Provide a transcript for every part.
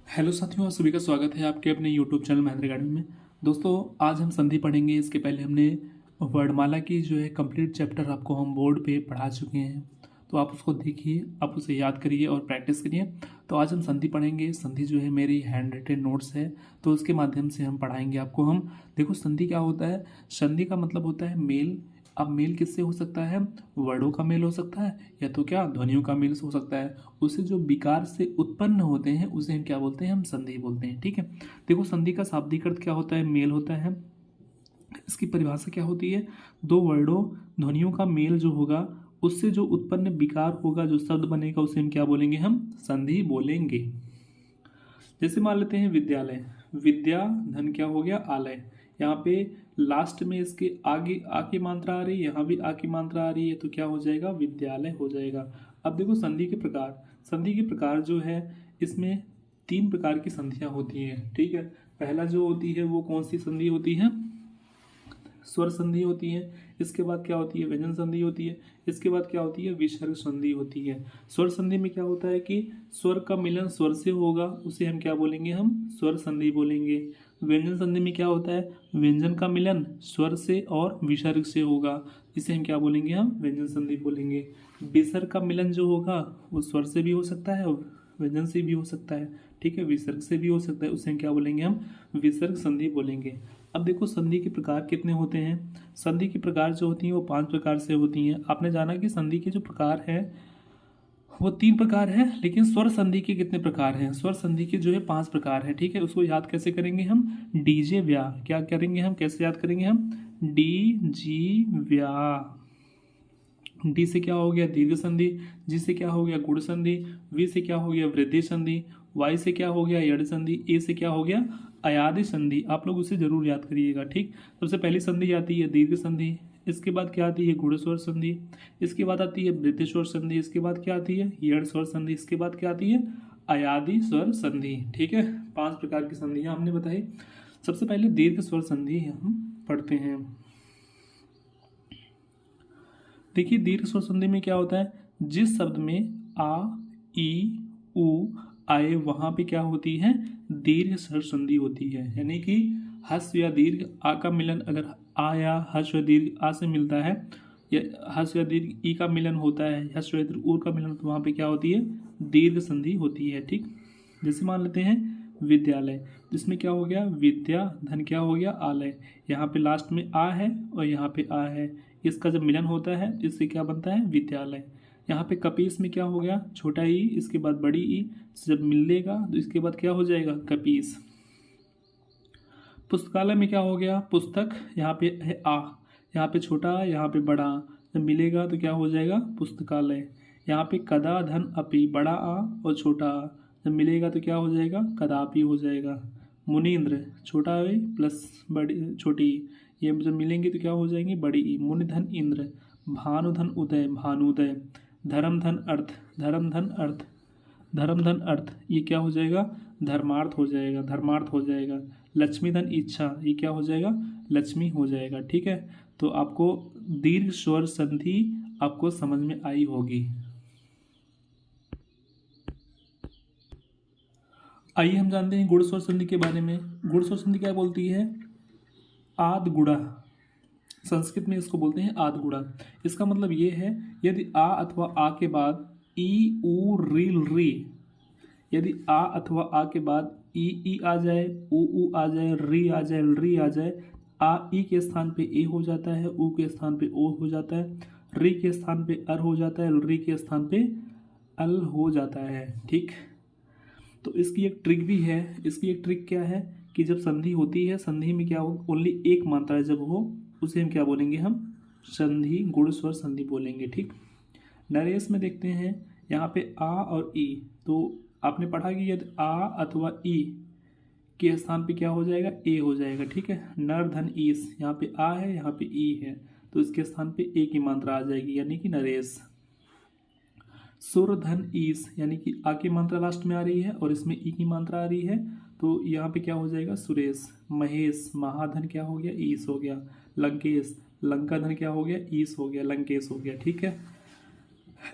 Hello साथियों, आप सभी का स्वागत है आपके अपने यूट्यूब चैनल महेंद्र अकेडमी में। दोस्तों, आज हम संधि पढ़ेंगे। इसके पहले हमने वर्णमाला की जो है कंप्लीट चैप्टर आपको हम बोर्ड पे पढ़ा चुके हैं, तो आप उसको देखिए, आप उसे याद करिए और प्रैक्टिस करिए। तो आज हम संधि पढ़ेंगे। संधि जो है मेरी हैंड रिटेन नोट्स है, तो उसके माध्यम से हम पढ़ाएंगे आपको। हम देखो, संधि क्या होता है। संधि का मतलब होता है मेल। अब मेल किससे हो सकता है? वर्डों का मेल हो सकता है, या तो क्या ध्वनियों का मेल हो सकता है। उससे जो विकार से उत्पन्न होते हैं उसे हम क्या बोलते हैं? हम संधि बोलते हैं। ठीक है। देखो, संधि का शाब्दिक अर्थ क्या होता है? मेल होता है। इसकी परिभाषा क्या होती है? दो वर्डों ध्वनियों का मेल जो होगा, उससे जो उत्पन्न विकार होगा, जो शब्द बनेगा, उसे हम क्या बोलेंगे? हम संधि बोलेंगे। जैसे मान लेते हैं विद्यालय। विद्या धन क्या हो गया? आलय। यहाँ पे लास्ट में इसके आगे आ की मात्रा आ रही है, यहाँ भी आ की मात्रा आ रही है, तो क्या हो जाएगा? विद्यालय हो जाएगा। अब देखो, संधि के प्रकार। संधि के प्रकार जो है, इसमें तीन प्रकार की संधियाँ होती हैं। ठीक है। पहला जो होती है वो कौन सी संधि होती है? स्वर संधि होती है। इसके बाद क्या होती है? व्यंजन संधि होती है। इसके बाद क्या होती है? विसर्ग संधि होती है। स्वर संधि में क्या होता है कि स्वर का मिलन स्वर से होगा, उसे हम क्या बोलेंगे? हम स्वर संधि बोलेंगे। व्यंजन संधि में क्या होता है? व्यंजन का मिलन स्वर से और विसर्ग से होगा, इसे हम क्या बोलेंगे? हम व्यंजन संधि बोलेंगे। विसर्ग का मिलन जो होगा वो स्वर से भी हो सकता है और व्यंजन से भी हो सकता है। ठीक है, विसर्ग से भी हो सकता है, उसे हम क्या बोलेंगे? हम विसर्ग संधि बोलेंगे। अब देखो, संधि के प्रकार कितने होते हैं। संधि के प्रकार जो होती हैं वो 5 प्रकार से होती हैं। आपने जाना कि संधि के जो प्रकार हैं वो 3 प्रकार हैं, लेकिन स्वर संधि के कितने प्रकार हैं? स्वर संधि के जो है 5 प्रकार हैं। ठीक है, उसको याद कैसे करेंगे हम? डीजे व्या। क्या करेंगे हम? कैसे याद करेंगे हम? डी जी व्या। डी से क्या हो गया? दीर्घ संधि। जी से क्या हो गया? गुण संधि। वी से क्या हो गया? वृद्धि संधि। वाई से क्या हो गया? यड़ संधि। ए से क्या हो गया? अयादि संधि। आप लोग उसे जरूर याद करिएगा। ठीक। सबसे पहली संधि आती है दीर्घ संधि। इसके बाद क्या आती है? गुण स्वर संधि। इसके बाद आती है वृद्धि स्वर संधि। इसके बाद क्या आती है? यड़ स्वर संधि। इसके बाद क्या आती है? अयादि स्वर संधि। ठीक है, 5 प्रकार की संधियां हमने बताई। सबसे पहले दीर्घ स्वर संधि हम पढ़ते हैं। देखिए, दीर्घ स्वर संधि में क्या होता है? जिस शब्द में आ, ई, उ आए, वहां पे क्या होती है? दीर्घ स्वर संधि होती है। यानी कि हस्व या दीर्घ आ का मिलन अगर आ या हस्व या दीर्घ आ से मिलता है, या हस्व या दीर्घ ई का मिलन होता है, हस्व या दीर्घ उ का मिलन, तो वहां पे क्या होती है? दीर्घ संधि होती है। ठीक। जैसे मान लेते हैं विद्यालय, जिसमें क्या हो गया? विद्या धन क्या हो गया? आलय। यहाँ पे लास्ट में आ है और यहाँ पे आ है, इसका जब मिलन होता है इससे क्या बनता है? विद्यालय। यहाँ पे कपीस में क्या हो गया? छोटा ई, इसके बाद बड़ी ई, जब मिलेगा तो इसके बाद क्या हो जाएगा? कपीस। पुस्तकालय में क्या हो गया? पुस्तक, यहाँ पे है आ, यहाँ पे छोटा, यहाँ पे बड़ा, जब मिलेगा तो क्या हो जाएगा? पुस्तकालय। यहाँ पे कदा धन अपी, बड़ा आ और छोटा आ, जब मिलेगा तो क्या हो जाएगा? कदापि हो जाएगा। मुनीन्द्र, छोटा ए प्लस बड़ी छोटी ई, ये जब मिलेंगे तो क्या हो जाएंगे? बड़ी ई। मुनि धन इंद्र। भानु धन उदय, भानुदय। धर्म धन अर्थ, धर्म धन अर्थ, धर्म धन अर्थ, ये क्या हो जाएगा? धर्मार्थ हो जाएगा, धर्मार्थ हो जाएगा। लक्ष्मी धन इच्छा, ये क्या हो जाएगा? लक्ष्मी हो जाएगा। ठीक है, तो आपको दीर्घ स्वर संधि आपको समझ में आई होगी। आइए हम जानते हैं गुण स्वर संधि के बारे में। गुण स्वर संधि क्या बोलती है? आद गुड़ा। संस्कृत में इसको बोलते हैं आद गुड़ा। इसका मतलब ये है, यदि आ अथवा आ के बाद ई उ रील री, यदि आ अथवा आ के बाद ई आ जाए, उ आ जाए, री आ जाए, री आ जाए, आ ई के स्थान पे ए हो जाता है, उ के स्थान पे ओ हो जाता है, री के स्थान पे अर हो जाता है, री के स्थान पे अल हो जाता है। ठीक। तो इसकी एक ट्रिक भी है। इसकी एक ट्रिक क्या है कि जब संधि होती है, संधि में क्या हो? ओनली एक मात्रा जब हो, उसे हम क्या बोलेंगे? हम संधि गुण स्वर संधि बोलेंगे। ठीक। नरेश में देखते हैं, यहाँ पे आ और ई, तो आपने पढ़ा कि यदि आ अथवा ई के स्थान पे क्या हो जाएगा? ए हो जाएगा। ठीक है। नर धन ईस, यहाँ पे आ है, यहाँ पे ई है, तो इसके स्थान पे ए की मात्रा आ जाएगी, यानी कि नरेश। सुर धन ईस, यानी कि आ की मात्रा लास्ट में आ रही है और इसमें ई की मात्रा आ रही है, तो यहाँ पे क्या हो जाएगा? सुरेश। महेश, महाधन क्या हो गया? ईस हो गया। लंकेश, लंका धन क्या हो गया? ईस हो गया, लंकेश हो गया। ठीक है।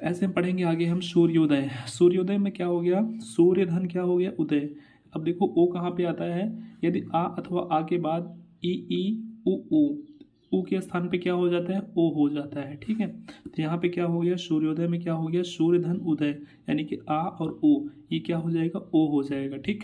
ऐसे हम पढ़ेंगे आगे हम सूर्योदय। सूर्योदय में क्या हो गया? सूर्य धन क्या हो गया? उदय। अब देखो ओ कहाँ पे आता है, यदि आ अथवा आ के बाद ई उ के स्थान पे क्या हो जाता है, ओ हो जाता है। ठीक है, तो यहाँ पे क्या हो गया, सूर्योदय में क्या हो गया, सूर्य धन उदय, यानी कि आ और ओ ये क्या हो जाएगा, ओ हो जाएगा। ठीक,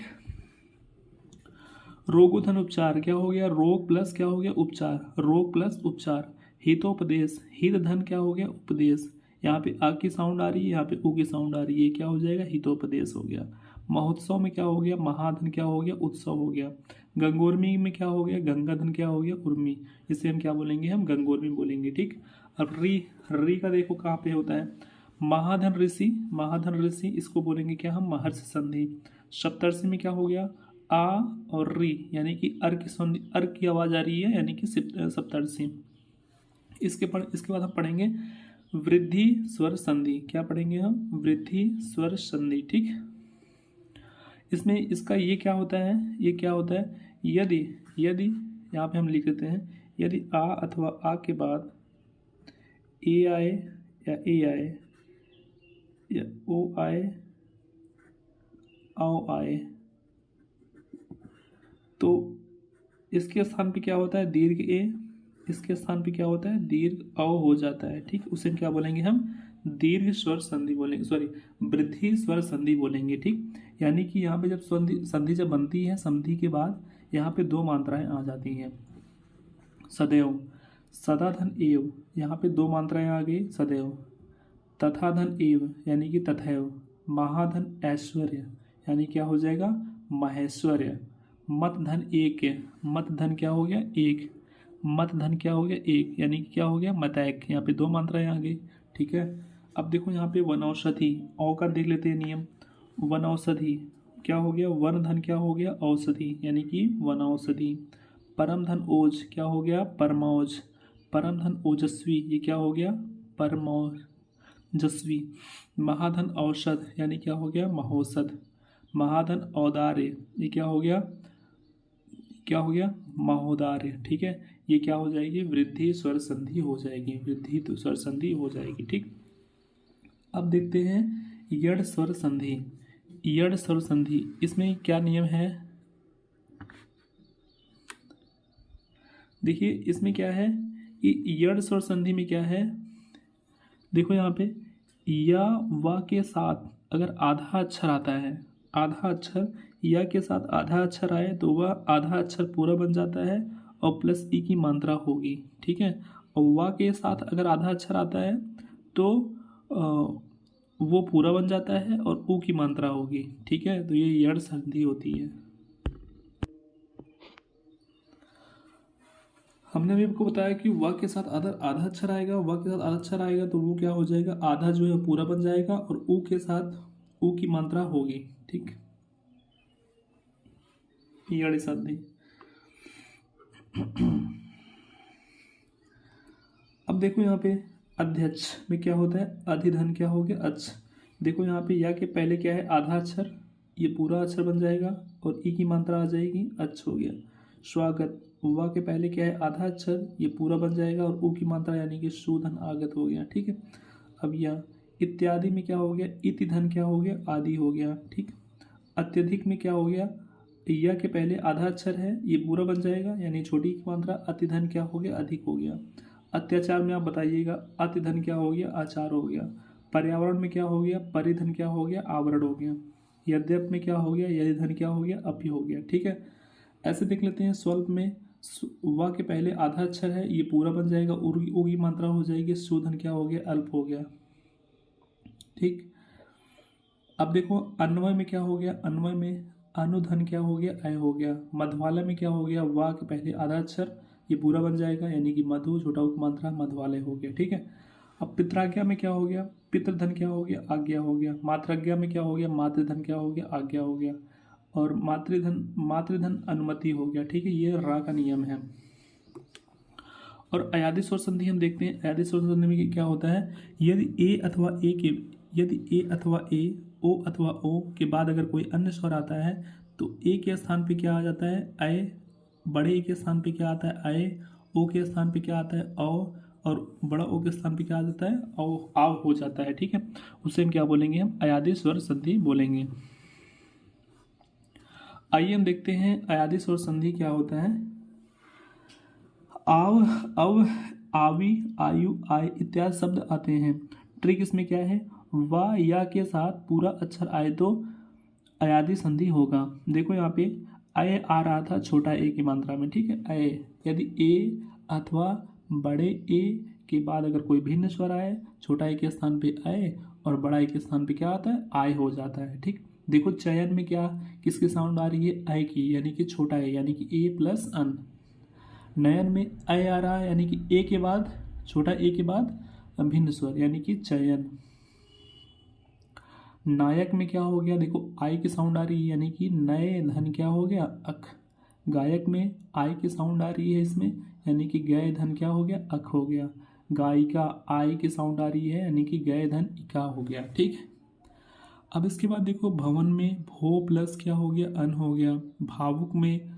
रोगोधन उपचार क्या हो गया, रोग प्लस क्या हो गया, उपचार, रोग प्लस उपचार। हितोपदेश, हित धन क्या हो गया, उपदेश, यहाँ पे आ की साउंड आ रही है, यहाँ पे उ की साउंड आ रही है, ये क्या हो जाएगा, हितोपदेश हो गया। महोत्सव में क्या हो गया, महाधन क्या हो गया, उत्सव हो गया। गंगोर्मी में क्या हो गया, गंगाधन क्या हो गया, उर्मी, इसे हम क्या बोलेंगे, हम गंगोर्मी बोलेंगे। ठीक, अब री का देखो कहाँ पे होता है, महाधन ऋषि, महाधन ऋषि इसको बोलेंगे क्या हम, महर्षि संधि। सप्तर्षि में क्या हो गया, आ और री, यानी कि अर की संधि, अर की आवाज आ रही है, यानी कि सप्तर्षि। इसके बाद हम पढ़ेंगे वृद्धि स्वर संधि, क्या पढ़ेंगे हम, वृद्धि स्वर संधि। ठीक, इसमें इसका ये क्या होता है, ये क्या होता है, यदि यदि यहाँ पे हम लिख देते हैं, यदि आ अथवा आ के बाद ए आए या ए आए या ओ आए, आओ आए, तो इसके स्थान पे क्या होता है, दीर्घ ए, इसके स्थान पे क्या होता है, दीर्घ औ हो जाता है। ठीक, उसे क्या बोलेंगे हम, दीर्घ स्वर संधि बोलेंगे, सॉरी वृद्धि स्वर संधि बोलेंगे। ठीक, यानी कि यहाँ पे जब संधि जब बनती है, संधि के बाद यहाँ पे दो मात्राएं आ जाती हैं, सदैव, सदा धन एव, यहाँ पे दो मात्राएं आ गई, सदैव, तथा धन एव, यानी कि तथैव, महाधन ऐश्वर्य, यानी क्या हो जाएगा, महेश्वर्य, मत धन एक, मत धन क्या हो गया, एक, मत धन क्या हो गया, एक, यानी कि क्या हो गया, मतैक, यहाँ पे दो मात्राएं आ गई। ठीक है, अब देखो यहाँ पे वनौषधि, औ का देख लेते हैं नियम, वनौषधि क्या हो गया, वन धन क्या हो गया, औषधि, यानी कि वनौषधि। परम धन ओज क्या हो गया, परमौज, परम धन ओजस्वी, ये क्या हो गया, परमौजस्वी। महाधन औषध, यानी क्या हो गया, महौषध। महाधन औदार्य, ये क्या हो गया, क्या हो गया, महोदार्य। ठीक है, ये क्या हो जाएगी, वृद्धि स्वर संधि हो जाएगी, वृद्धि स्वर संधि हो जाएगी। ठीक, अब देखते हैं यड़ स्वर संधि, यड़ स्वर संधि, इसमें क्या नियम है, देखिए इसमें क्या है, यड़ स्वर संधि में क्या है, देखो यहाँ पे या वा के साथ अगर आधा अक्षर आता है, आधा अक्षर या के साथ आधा अक्षर आए तो वह आधा अक्षर पूरा बन जाता है और प्लस ई की मात्रा होगी। ठीक है, और वा के साथ अगर आधा अक्षर आता है तो वो पूरा बन जाता है और ऊ की मात्रा होगी। ठीक है, तो ये यड़ संधि होती है। हमने भी आपको बताया कि वा के साथ आधा आधा अक्षर आएगा, वा के साथ आधा अक्षर आएगा तो वो क्या हो जाएगा, आधा जो है पूरा बन जाएगा और ऊ के साथ ऊ की मात्रा होगी। ठीक, यड़ संधि। अब देखो यहाँ पे अध्यक्ष में क्या होता है, अधिधन क्या हो गया, अच्छ, देखो यहाँ पे या के पहले क्या है, आधा अक्षर, ये पूरा अक्षर बन जाएगा और ई की मात्रा आ जाएगी, अच्छ हो गया। स्वागत, वा के पहले क्या है, आधा अक्षर, ये पूरा बन जाएगा और ऊ की मात्रा यानी कि सुधन आगत हो गया। ठीक है, अब यह इत्यादि में क्या हो गया, इति धन क्या हो गया, आदि हो गया। ठीक, अत्यधिक में क्या हो गया, या के पहले आधा अक्षर है, ये पूरा बन जाएगा यानी छोटी की मात्रा, अतिधन क्या हो गया, अधिक हो गया। अत्याचार में आप बताइएगा, अतिधन क्या हो गया, आचार हो गया। पर्यावरण में क्या हो गया, परिधन क्या हो गया, आवरण हो गया। यद्यप में क्या हो गया, यदिधन क्या हो गया, अपि हो गया। ठीक है, ऐसे देख लेते हैं। स्वल्प में वा के पहले आधा अक्षर है, ये पूरा बन जाएगा, ऊ की मात्रा हो जाएगी, सुधन क्या हो गया, अल्प हो गया। ठीक, अब देखो अन्वय में क्या हो गया, अन्वय में अनुधन क्या हो गया, अय हो गया। मधवालय में क्या हो गया, वा के पहले आधा अक्षर, ये पूरा बन जाएगा यानी कि मधु, छोटा उप मात्रा, मधवालय हो गया। ठीक है, अब पित्राज्ञा में क्या हो गया, पितृधन क्या हो गया, आज्ञा हो गया। मात्राज्ञा में क्या हो गया, मातृधन क्या हो गया, आज्ञा हो गया। और मातृधन अनुमति हो गया। ठीक है, ये रा का नियम है। और अयादि स्वर संधि हम देखते हैं। अयादि स्वर संधि में क्या होता है, यदि ए अथवा ए, ओ अथवा ओ के बाद अगर कोई अन्य स्वर आता है तो ए के स्थान पे क्या आ जाता है, अय, बड़े ए के स्थान पे क्या आता है, अय, ओ के स्थान पे क्या आता है, औ, और बड़ा ओ के स्थान पे क्या आ जाता है, औ, आव हो जाता है। ठीक है, उसे हम क्या बोलेंगे, हम अयादि स्वर संधि बोलेंगे। आइए हम देखते हैं अयादी स्वर संधि क्या होता है। आव, अव, आवी, आयु, आय इत्यादि शब्द आते हैं। ट्रिक इसमें क्या है, वा या के साथ पूरा अक्षर आए तो अयादी संधि होगा। देखो यहाँ पे अय आ रहा था छोटा ए की मात्रा में, ठीक है। अय यदि ए अथवा बड़े ए के बाद अगर कोई भिन्न स्वर आए, छोटा ए के स्थान पे अय और बड़ा ए के स्थान पे क्या आता है, आय हो जाता है, ठीक। देखो चयन में क्या किसकी साउंड आ रही है, अय की, यानी कि छोटा ए यानी कि ए प्लस अन। नयन में अय आ रहा है यानी कि ए के बाद, छोटा ए के बाद भिन्न स्वर यानी कि चयन। नायक में क्या हो गया, देखो आई की साउंड आ रही है यानी कि नए धन क्या हो गया, अख। गायक में आई की साउंड आ रही है इसमें यानी कि गए धन क्या हो गया, अख हो गया। गायिका आई की साउंड आ रही है यानी कि गए धन इका हो गया, ठीक। अब इसके बाद देखो भवन में भो प्लस क्या हो गया, अन हो गया। भावुक में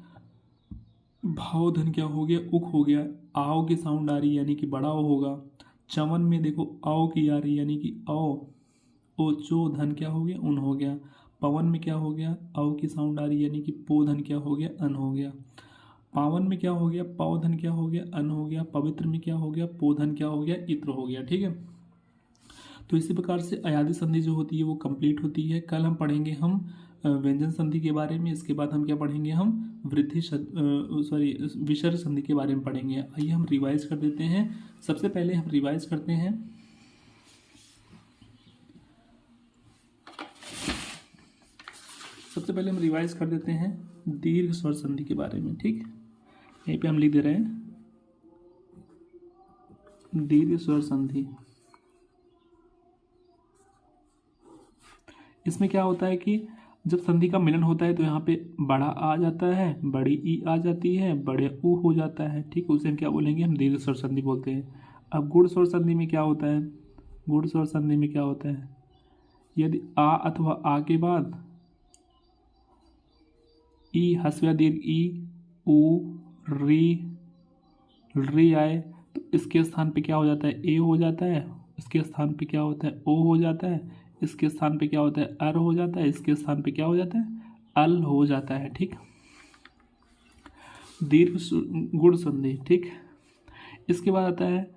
भाव धन क्या हो गया, उक हो गया। आओ की साउंड आ रही है यानी कि बड़ा ओ होगा। चमन में देखो आओ की आ रही है यानी कि आओ, ओ चो धन क्या हो गया, उन हो गया। पवन में क्या हो गया, औ की साउंड आ रही है यानी कि पो धन क्या हो गया, अन हो गया। पावन में क्या हो गया, पौ धन क्या हो गया, अन हो गया। पवित्र में क्या हो गया, पो धन क्या हो गया, इत्र हो गया, ठीक है। तो इसी प्रकार से अयादी संधि जो होती है वो कंप्लीट होती है। कल हम पढ़ेंगे हम व्यंजन संधि के बारे में। इसके बाद हम क्या पढ़ेंगे, हम विसर्ग संधि के बारे में पढ़ेंगे। आइए हम रिवाइज कर देते हैं। सबसे पहले हम रिवाइज करते हैं दीर्घ स्वर संधि के बारे में, ठीक। यहीं पे हम लिख दे रहे हैं दीर्घ स्वर संधि। इसमें क्या होता है कि जब संधि का मिलन होता है तो यहाँ पे बड़ा आ जाता है, बड़ी ई आ जाती है, बड़े ऊ हो जाता है, ठीक। उसे हम क्या बोलेंगे, हम दीर्घ स्वर संधि बोलते हैं। अब गुण स्वर संधि में क्या होता है, गुण स्वर संधि में क्या होता है, यदि आ अथवा आ के बाद ई हस्व दीर्घ ई, ऊ, री आए तो इसके स्थान पे क्या हो जाता है, ए हो जाता है। इसके स्थान पे क्या होता है, ओ हो जाता है। इसके स्थान पे क्या होता है, अर हो जाता है। इसके स्थान पे क्या हो जाता है, अल हो जाता है, ठीक। दीर्घ गुण संधि, ठीक। इसके बाद आता है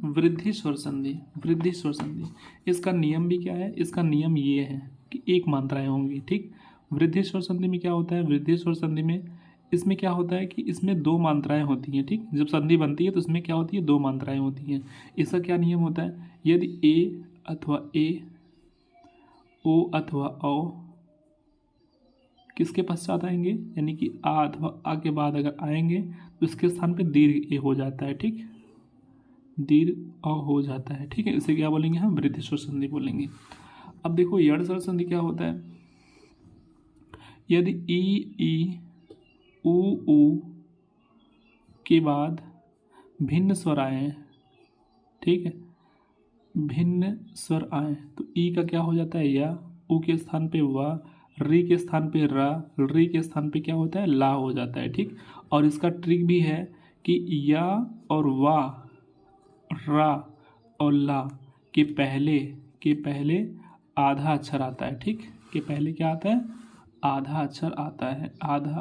वृद्धि स्वर संधि। वृद्धि स्वर संधि, इसका नियम भी क्या है, इसका नियम ये है कि एक मात्राएं होंगी, ठीक। वृद्धि स्वर संधि में क्या होता है, वृद्धि स्वर संधि में इसमें क्या होता है कि इसमें दो मात्राएं होती हैं, ठीक। जब संधि बनती है तो इसमें क्या होती है, दो मात्राएं होती हैं। इसका क्या नियम होता है, यदि ए अथवा ए, ओ अथवा औ किसके पश्चात आएंगे, यानी कि आ अथवा आ के बाद अगर आएंगे तो इसके स्थान पे दीर्घ ए हो जाता है, ठीक। दीर्घ अ हो जाता है, ठीक है। इसे क्या बोलेंगे, हम वृद्धि स्वर संधि बोलेंगे। अब देखो यड़ स्वर संधि क्या होता है, यदि ई ऊ के बाद भिन्न स्वर आए, ठीक है, भिन्न स्वर आए तो ई का क्या हो जाता है, या, ऊ के स्थान पे वा, री के स्थान पे रा, री के स्थान पे क्या होता है, ला हो जाता है, ठीक। और इसका ट्रिक भी है कि या और वा, रा और ला के पहले आधा अक्षर आता है, ठीक। के पहले क्या आता है, आधा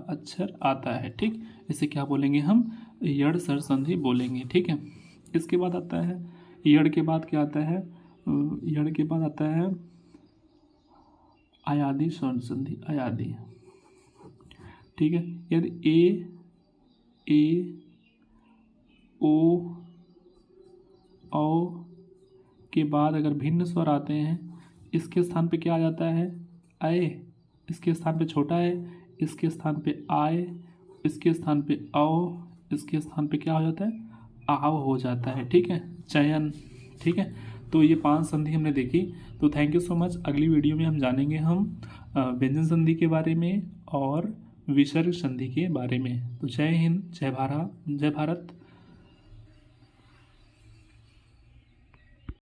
अक्षर आता है, ठीक। इसे क्या बोलेंगे, हम यड़ स्वर संधि बोलेंगे, ठीक है। इसके बाद आता है यड़ के बाद क्या आता है, यड़ के बाद आता है अयादी स्वर संधि, अयादी, ठीक है। यदि ए ओ औ के बाद अगर भिन्न स्वर आते हैं, इसके स्थान पे क्या आ जाता है, अय। इसके स्थान पे छोटा है, इसके स्थान पे आए, इसके स्थान पे औ, इसके स्थान पे क्या हो जाता है, आव हो जाता है, ठीक है। चयन, ठीक है। तो ये 5 संधि हमने देखी। तो थैंक यू सो मच। अगली वीडियो में हम जानेंगे हम व्यंजन संधि के बारे में और विसर्ग संधि के बारे में। तो जय हिंद, जय भारत।